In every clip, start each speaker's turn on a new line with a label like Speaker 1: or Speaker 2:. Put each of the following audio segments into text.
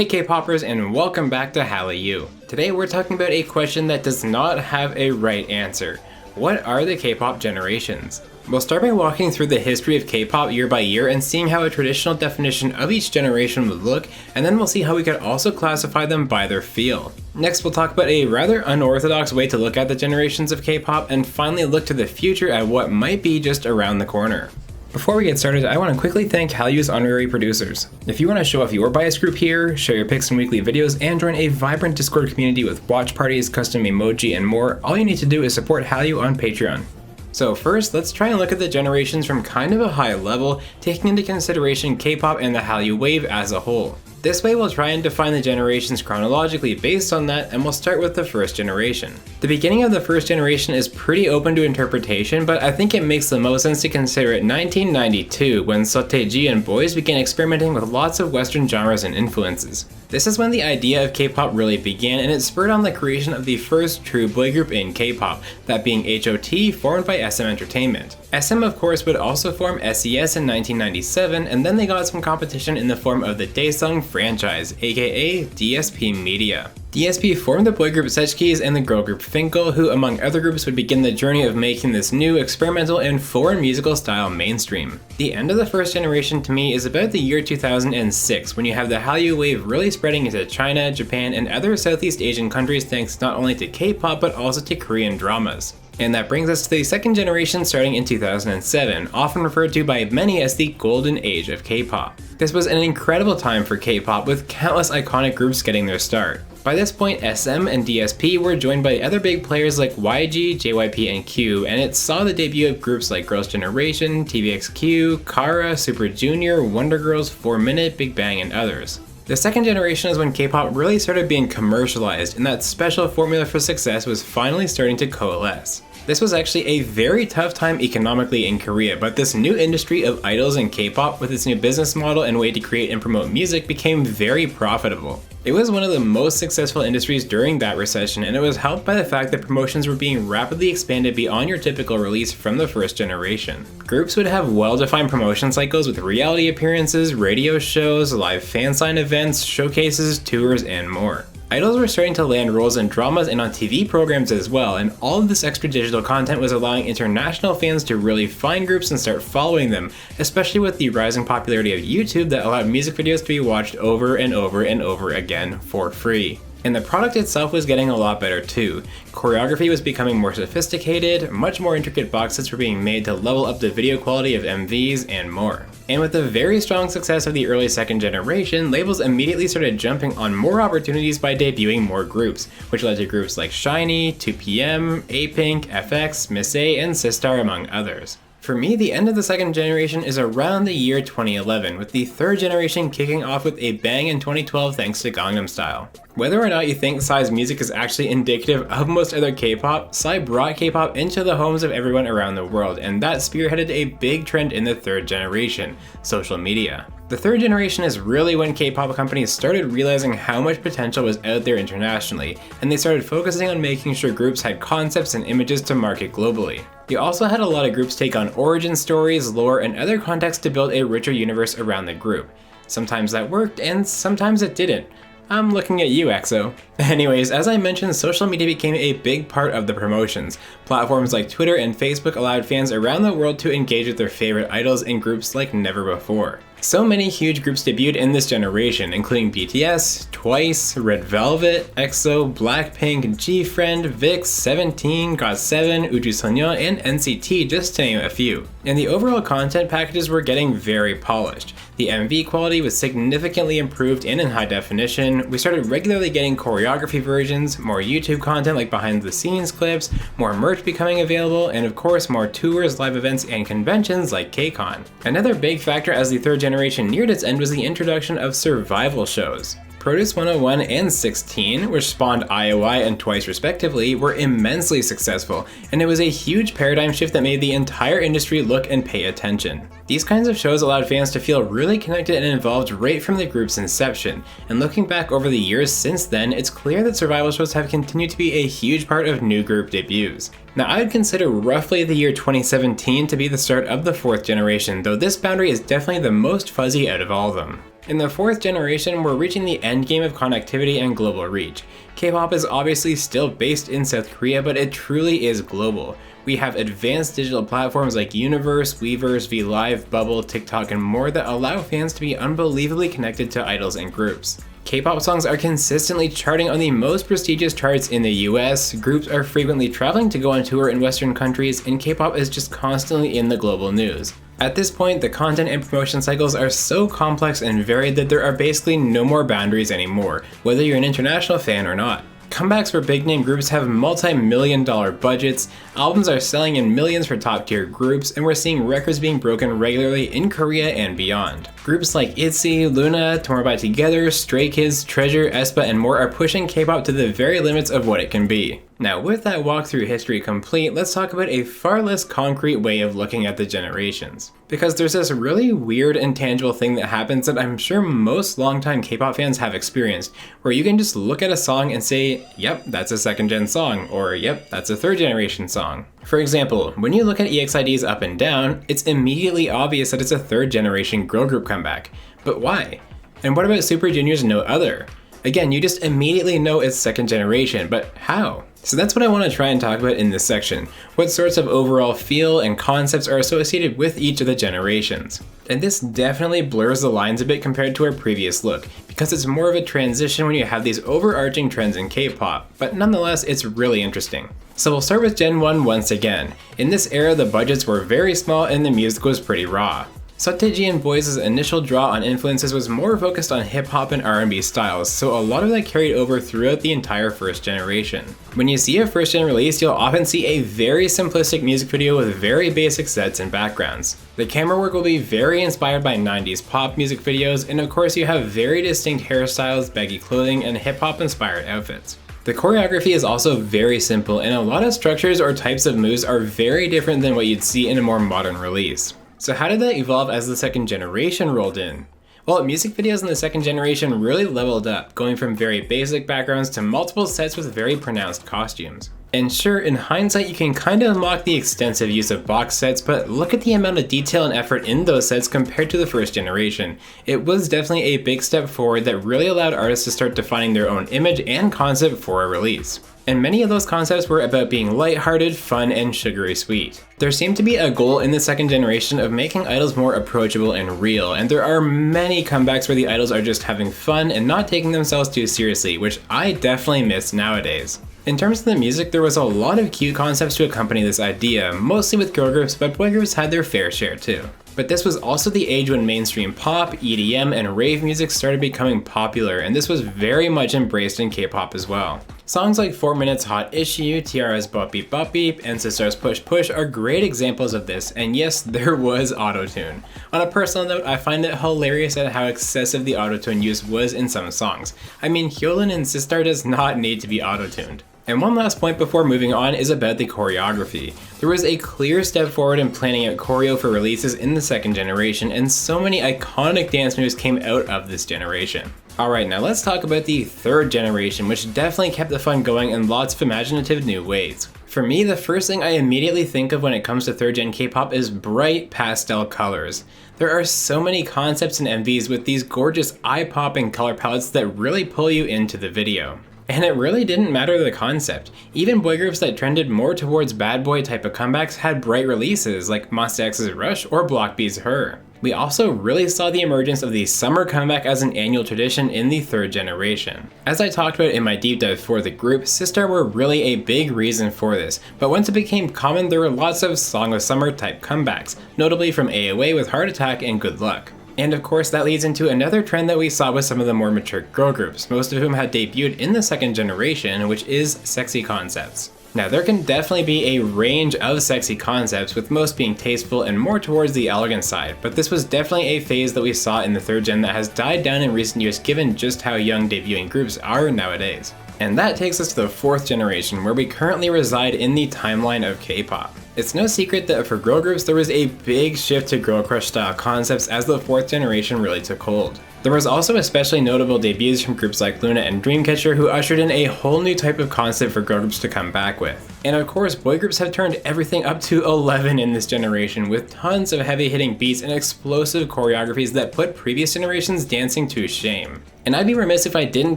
Speaker 1: Hey K-popers, and welcome back to Hallyu. Today we're talking about a question that does not have a right answer. What are the K-pop generations? We'll start by walking through the history of K-pop year by year and seeing how a traditional definition of each generation would look, and then we'll see how we could also classify them by their feel. Next we'll talk about a rather unorthodox way to look at the generations of K-pop, and finally look to the future at what might be just around the corner. Before we get started, I want to quickly thank Hallyu's honorary producers. If you want to show off your bias group here, share your pics in weekly videos, and join a vibrant Discord community with watch parties, custom emoji, and more, all you need to do is support Hallyu on Patreon. So first, let's try and look at the generations from kind of a high level, taking into consideration K-pop and the Hallyu wave as a whole. This way we'll try and define the generations chronologically based on that, and we'll start with the first generation. The beginning of the first generation is pretty open to interpretation, but I think it makes the most sense to consider it 1992, when Seo-taiji and boys began experimenting with lots of Western genres and influences. This is when the idea of K-pop really began, and it spurred on the creation of the first true boy group in K-pop, that being HOT, formed by SM Entertainment. SM of course would also form SES in 1997, and then they got some competition in the form of the Daesung franchise, aka DSP Media. DSP formed the boy group Setchkis and the girl group Finkel, who among other groups would begin the journey of making this new experimental and foreign musical style mainstream. The end of the first generation to me is about the year 2006, when you have the Hallyu wave really spreading into China, Japan, and other Southeast Asian countries thanks not only to K-pop but also to Korean dramas. And that brings us to the second generation starting in 2007, often referred to by many as the golden age of K-pop. This was an incredible time for K-pop, with countless iconic groups getting their start. By this point, SM and DSP were joined by other big players like YG, JYP, and Q, and it saw the debut of groups like Girls' Generation, TVXQ, Kara, Super Junior, Wonder Girls, 4 Minute, Big Bang, and others. The second generation is when K-pop really started being commercialized, and that special formula for success was finally starting to coalesce. This was actually a very tough time economically in Korea, but this new industry of idols and K-pop with its new business model and way to create and promote music became very profitable. It was one of the most successful industries during that recession, and it was helped by the fact that promotions were being rapidly expanded beyond your typical release from the first generation. Groups would have well-defined promotion cycles with reality appearances, radio shows, live fan sign events, showcases, tours, and more. Idols were starting to land roles in dramas and on TV programs as well, and all of this extra digital content was allowing international fans to really find groups and start following them, especially with the rising popularity of YouTube that allowed music videos to be watched over and over and over again for free. And the product itself was getting a lot better too. Choreography was becoming more sophisticated, much more intricate box sets were being made to level up the video quality of MVs, and more. And with the very strong success of the early second generation, labels immediately started jumping on more opportunities by debuting more groups, which led to groups like SHINee, 2PM, A-Pink, FX, Miss A, and Sistar, among others. For me, the end of the second generation is around the year 2011, with the third generation kicking off with a bang in 2012 thanks to Gangnam Style. Whether or not you think Psy's music is actually indicative of most other K-pop, Psy brought K-pop into the homes of everyone around the world, and that spearheaded a big trend in the third generation: social media. The third generation is really when K-pop companies started realizing how much potential was out there internationally, and they started focusing on making sure groups had concepts and images to market globally. You also had a lot of groups take on origin stories, lore, and other context to build a richer universe around the group. Sometimes that worked, and sometimes it didn't. I'm looking at you, EXO. Anyways, as I mentioned, social media became a big part of the promotions. Platforms like Twitter and Facebook allowed fans around the world to engage with their favorite idols and groups like never before. So many huge groups debuted in this generation, including BTS, TWICE, Red Velvet, EXO, Blackpink, GFriend, VIXX, 17, GOT7, Uju and NCT, just to name a few. And the overall content packages were getting very polished. The MV quality was significantly improved and in high definition. We started regularly getting choreography versions, more YouTube content like behind the scenes clips, more merch becoming available, and of course more tours, live events, and conventions like KCON. Another big factor as the third generation neared its end was the introduction of survival shows. Produce 101 and 16, which spawned IOI and TWICE respectively, were immensely successful, and it was a huge paradigm shift that made the entire industry look and pay attention. These kinds of shows allowed fans to feel really connected and involved right from the group's inception, and looking back over the years since then, it's clear that survival shows have continued to be a huge part of new group debuts. Now, I would consider roughly the year 2017 to be the start of the fourth generation, though this boundary is definitely the most fuzzy out of all of them. In the fourth generation, we're reaching the endgame of connectivity and global reach. K-pop is obviously still based in South Korea, but it truly is global. We have advanced digital platforms like Universe, Weverse, VLive, Bubble, TikTok, and more that allow fans to be unbelievably connected to idols and groups. K-pop songs are consistently charting on the most prestigious charts in the US, groups are frequently traveling to go on tour in Western countries, and K-pop is just constantly in the global news. At this point, the content and promotion cycles are so complex and varied that there are basically no more boundaries anymore, whether you're an international fan or not. Comebacks for big name groups have multi-million-dollar budgets, albums are selling in millions for top tier groups, and we're seeing records being broken regularly in Korea and beyond. Groups like ITZY, LOONA, Tomorrow by Together, Stray Kids, Treasure, aespa, and more are pushing K-pop to the very limits of what it can be. Now, with that walkthrough history complete, let's talk about a far less concrete way of looking at the generations. Because there's this really weird and tangible thing that happens that I'm sure most longtime K-pop fans have experienced, where you can just look at a song and say, yep, that's a second gen song, or yep, that's a third generation song. For example, when you look at EXID's Up and Down, it's immediately obvious that it's a third generation girl group comeback. But why? And what about Super Junior's No Other? Again, you just immediately know it's second generation, but how? So that's what I want to try and talk about in this section. What sorts of overall feel and concepts are associated with each of the generations. And this definitely blurs the lines a bit compared to our previous look, because it's more of a transition when you have these overarching trends in K-pop, but nonetheless it's really interesting. So we'll start with Gen 1 once again. In this era, the budgets were very small and the music was pretty raw. Seo and Boys' initial draw on influences was more focused on hip-hop and R&B styles, so a lot of that carried over throughout the entire first generation. When you see a first gen release, you'll often see a very simplistic music video with very basic sets and backgrounds. The camera work will be very inspired by 90s pop music videos, and of course you have very distinct hairstyles, baggy clothing, and hip-hop inspired outfits. The choreography is also very simple, and a lot of structures or types of moves are very different than what you'd see in a more modern release. So how did that evolve as the second generation rolled in? Well, music videos in the second generation really leveled up, going from very basic backgrounds to multiple sets with very pronounced costumes. And sure, in hindsight you can kinda unlock the extensive use of box sets, but look at the amount of detail and effort in those sets compared to the first generation. It was definitely a big step forward that really allowed artists to start defining their own image and concept for a release. And many of those concepts were about being lighthearted, fun, and sugary sweet. There seemed to be a goal in the second generation of making idols more approachable and real, and there are many comebacks where the idols are just having fun and not taking themselves too seriously, which I definitely miss nowadays. In terms of the music, there was a lot of cute concepts to accompany this idea, mostly with girl groups, but boy groups had their fair share too. But this was also the age when mainstream pop, EDM, and rave music started becoming popular, and this was very much embraced in K-pop as well. Songs like 4 Minutes Hot Issue, Tiara's Bop Beep Bop Beep, and Sistar's Push Push are great examples of this, and yes, there was autotune. On a personal note, I find it hilarious at how excessive the autotune use was in some songs. I mean, Hyolyn and Sistar does not need to be autotuned. And one last point before moving on is about the choreography. There was a clear step forward in planning out choreo for releases in the second generation, and so many iconic dance moves came out of this generation. Alright, now let's talk about the third generation, which definitely kept the fun going in lots of imaginative new ways. For me, the first thing I immediately think of when it comes to third gen K-pop is bright pastel colors. There are so many concepts and MVs with these gorgeous eye-popping color palettes that really pull you into the video. And it really didn't matter the concept. Even boy groups that trended more towards bad boy type of comebacks had bright releases like Monsta X's Rush or Block B's Her. We also really saw the emergence of the summer comeback as an annual tradition in the third generation. As I talked about in my deep dive for the group, Sistar were really a big reason for this, but once it became common there were lots of Song of Summer type comebacks, notably from AOA with Heart Attack and Good Luck. And of course that leads into another trend that we saw with some of the more mature girl groups, most of whom had debuted in the second generation, which is sexy concepts. Now there can definitely be a range of sexy concepts, with most being tasteful and more towards the elegant side, but this was definitely a phase that we saw in the third gen that has died down in recent years given just how young debuting groups are nowadays. And that takes us to the fourth generation, where we currently reside in the timeline of K-pop. It's no secret that for girl groups there was a big shift to girl crush style concepts as the 4th generation really took hold. There was also especially notable debuts from groups like LOONA and Dreamcatcher who ushered in a whole new type of concept for girl groups to come back with. And of course, boy groups have turned everything up to 11 in this generation, with tons of heavy hitting beats and explosive choreographies that put previous generations dancing to shame. And I'd be remiss if I didn't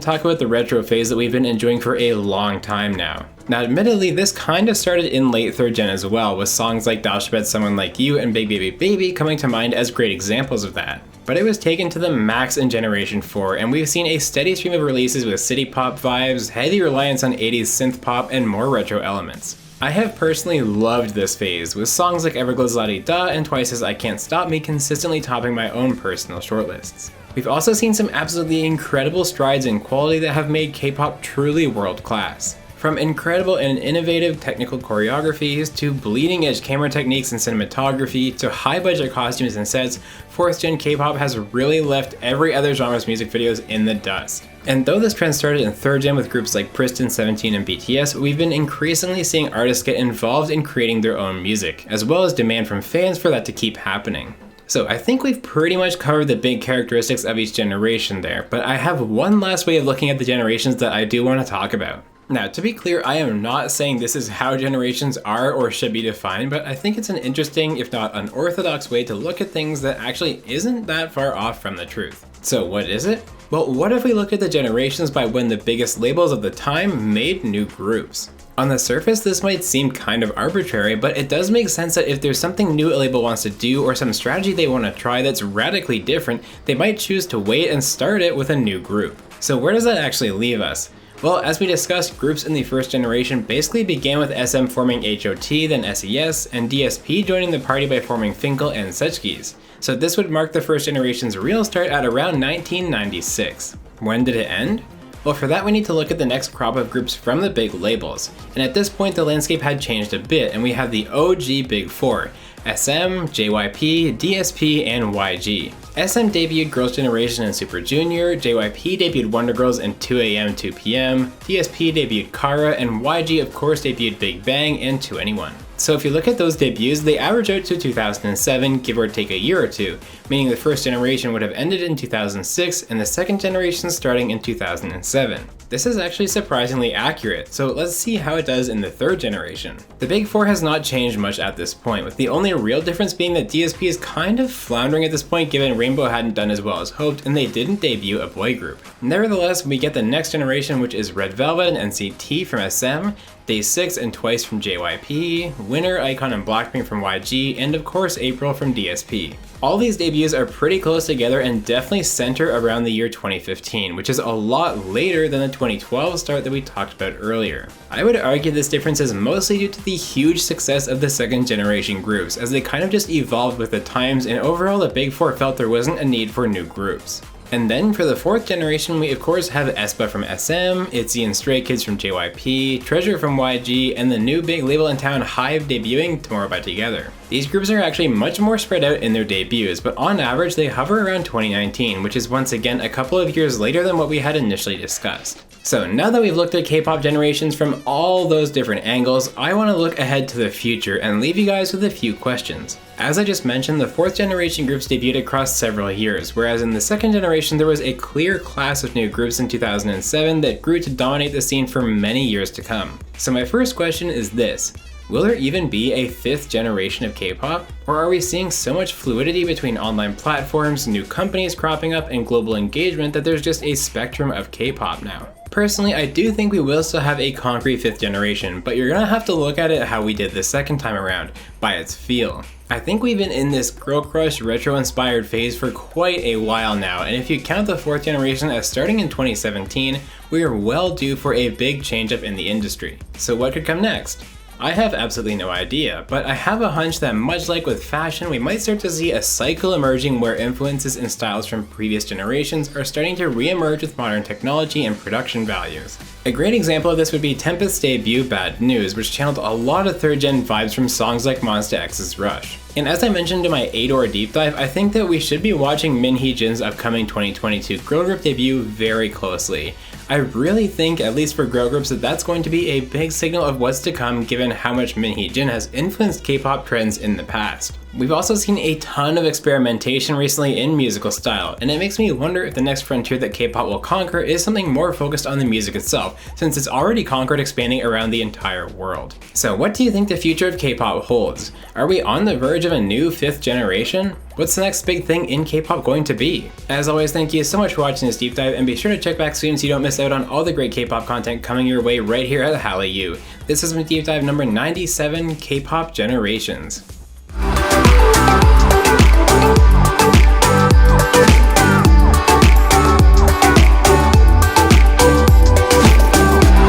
Speaker 1: talk about the retro phase that we've been enjoying for a long time now. Now admittedly, this kind of started in late 3rd gen as well, with songs like Dash Bet Someone Like You and Big Baby Baby coming to mind as great examples of that. But it was taken to the max in Generation 4, and we've seen a steady stream of releases with city pop vibes, heavy reliance on 80s synth pop, and more retro elements. I have personally loved this phase, with songs like Everglow's La Di Da and Twice's I Can't Stop Me consistently topping my own personal shortlists. We've also seen some absolutely incredible strides in quality that have made K-pop truly world class. From incredible and innovative technical choreographies, to bleeding edge camera techniques and cinematography, to high budget costumes and sets, 4th gen K-pop has really left every other genre's music videos in the dust. And though this trend started in 3rd gen with groups like Pristin, 17, and BTS, we've been increasingly seeing artists get involved in creating their own music, as well as demand from fans for that to keep happening. So I think we've pretty much covered the big characteristics of each generation there, but I have one last way of looking at the generations that I do want to talk about. Now, to be clear, I am not saying this is how generations are or should be defined, but I think it's an interesting, if not unorthodox, way to look at things that actually isn't that far off from the truth. So what is it? Well, what if we look at the generations by when the biggest labels of the time made new groups? On the surface, this might seem kind of arbitrary, but it does make sense that if there's something new a label wants to do or some strategy they want to try that's radically different, they might choose to wait and start it with a new group. So where does that actually leave us? Well, as we discussed, groups in the 1st generation basically began with SM forming HOT, then SES, and DSP joining the party by forming Finkel and Suchkis. So this would mark the 1st generation's real start at around 1996. When did it end? Well, for that we need to look at the next crop of groups from the big labels. And at this point the landscape had changed a bit, and we have the OG Big Four: SM, JYP, DSP, and YG. SM debuted Girls' Generation and Super Junior, JYP debuted Wonder Girls and 2AM 2PM, DSP debuted Kara, and YG of course debuted Big Bang and 2NE1. So if you look at those debuts, they average out to 2007, give or take a year or two, meaning the 1st generation would have ended in 2006 and the 2nd generation starting in 2007. This is actually surprisingly accurate, so let's see how it does in the 3rd generation. The Big Four has not changed much at this point, with the only real difference being that DSP is kind of floundering at this point given Rainbow hadn't done as well as hoped and they didn't debut a boy group. Nevertheless, we get the next generation, which is Red Velvet and NCT from SM, Day6 and Twice from JYP, Winner, iKON, and Blackpink from YG, and of course April from DSP. All these debuts are pretty close together and definitely center around the year 2015, which is a lot later than the 2012 start that we talked about earlier. I would argue this difference is mostly due to the huge success of the 2nd generation groups, as they kind of just evolved with the times, and overall the Big Four felt there wasn't a need for new groups. And then for the 4th generation, we of course have aespa from SM, ITZY and Stray Kids from JYP, Treasure from YG, and the new big label in town HYBE debuting Tomorrow by Together. These groups are actually much more spread out in their debuts, but on average they hover around 2019, which is once again a couple of years later than what we had initially discussed. So now that we've looked at K-pop generations from all those different angles, I want to look ahead to the future and leave you guys with a few questions. As I just mentioned, the 4th generation groups debuted across several years, whereas in the 2nd generation there was a clear class of new groups in 2007 that grew to dominate the scene for many years to come. So my first question is this: will there even be a 5th generation of K-pop? Or are we seeing so much fluidity between online platforms, new companies cropping up, and global engagement that there's just a spectrum of K-pop now? Personally, I do think we will still have a concrete 5th generation, but you're gonna have to look at it how we did the 2nd time around, by its feel. I think we've been in this girl crush retro inspired phase for quite a while now, and if you count the 4th generation as starting in 2017, we are well due for a big change up in the industry. So what could come next? I have absolutely no idea, but I have a hunch that much like with fashion, we might start to see a cycle emerging where influences and styles from previous generations are starting to re-emerge with modern technology and production values. A great example of this would be Tempest's debut Bad News, which channeled a lot of 3rd gen vibes from songs like Monsta X's Rush. And as I mentioned in my Adore deep dive, I think that we should be watching Min Hee Jin's upcoming 2022 girl group debut very closely. I really think, at least for girl groups, that that's going to be a big signal of what's to come given how much Minhee Jin has influenced K-pop trends in the past. We've also seen a ton of experimentation recently in musical style, and it makes me wonder if the next frontier that K-pop will conquer is something more focused on the music itself, since it's already conquered expanding around the entire world. So what do you think the future of K-pop holds? Are we on the verge of a new 5th generation? What's the next big thing in K-pop going to be? As always, thank you so much for watching this deep dive, and be sure to check back soon so you don't miss out on all the great K-pop content coming your way right here at Hallyu. This has been Deep Dive number 97, K-pop Generations.